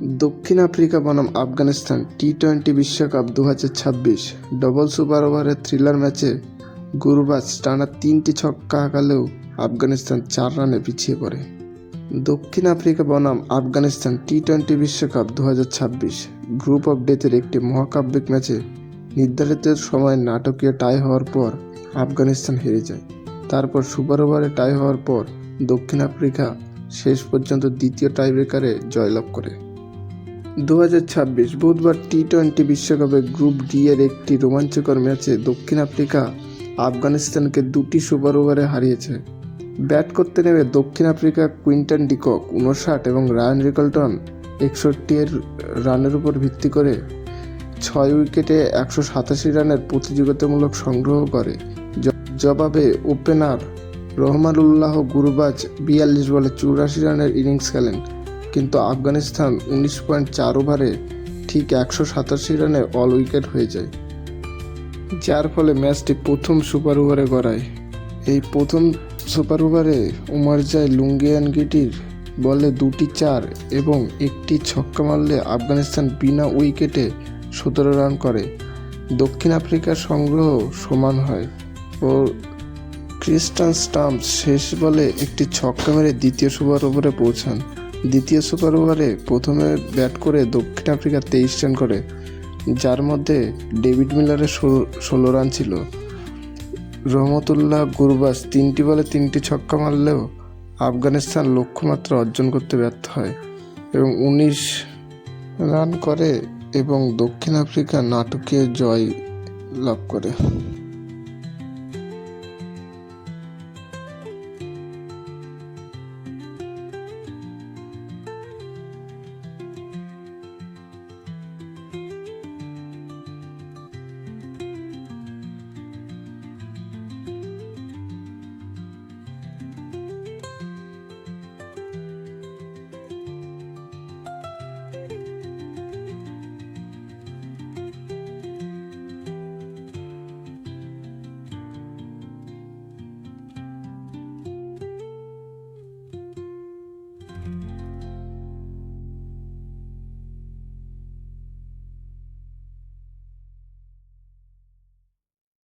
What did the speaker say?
দক্ষিণ আফ্রিকা বনাম আফগানিস্তান টি-20 বিশ্বকাপ 2026 ডবল সুপার ওভারের থ্রিলার ম্যাচে গুরবাজ টানা 3টি ছক্কা হাঁকালেও আফগানিস্তান 4 রানে পিছিয়ে পড়ে। দক্ষিণ আফ্রিকা বনাম আফগানিস্তান টি-20 বিশ্বকাপ 2026 গ্রুপ অফ ডেথের একটি মহাকাব্যিক ম্যাচে নির্ধারিত সময়ে নাটকীয় টাই হওয়ার পর আফগানিস্তান হেরে যায়। তারপর সুপার ওভারে টাই হওয়ার পর দক্ষিণ আফ্রিকা শেষ পর্যন্ত দ্বিতীয় টাইব্রেকারে জয়লাভ করে। 2026 বুধবার টি-20 বিশ্বকাপে গ্রুপ ডি এর একটি রোমাঞ্চকর ম্যাচে দক্ষিণ আফ্রিকা আফগানিস্তানকে 2টি সুপার ওভারে হারিয়েছে। ব্যাট করতে নেমে দক্ষিণ আফ্রিকা কুইন্টন ডিকক 59 এবং রায়ান রিকলটন 61 রানের উপর ভিত্তি করে 6 উইকেটে 187 রানের প্রতিযোগিতামূলক সংগ্রহ করে। জবাবে ওপেনার রহমানুল্লাহ গুরবাজ 42 বলে 84 রানের ইনিংস খেলেন, কিন্তু আফগানিস্তান 19.4 ওভারে ঠিক 187 রানে অল উইকেট হয়ে যায়, যার ফলে ম্যাচটি প্রথম সুপার ওভারে গড়ায়। এই প্রথম সুপার ওভারে উমারজাই লুঙ্গিয়ানগিটির বলে 2টি 4 এবং একটি ছক্কা মারলে আফগানিস্তান বিনা উইকেটে 17 রান করে। দক্ষিণ আফ্রিকার সংগ্রহ সমান হয় ও ক্রিস্টান স্টাম্পস শেষ বলে একটি ছক্কা মেরে দ্বিতীয় সুপার ওভারে পৌঁছান। দ্বিতীয় সুপার ওভারে প্রথমে ব্যাট করে দক্ষিণ আফ্রিকা 23 রান করে, যার মধ্যে ডেভিড মিলারের 16 রান ছিল। রহমতুল্লাহ গুরবাজ 3টি বলে 3টি ছক্কা মারলেও আফগানিস্তান লক্ষ্যমাত্রা অর্জন করতে ব্যর্থ হয় এবং 19 রান করে এবং দক্ষিণ আফ্রিকা নাটকীয় জয় লাভ করে।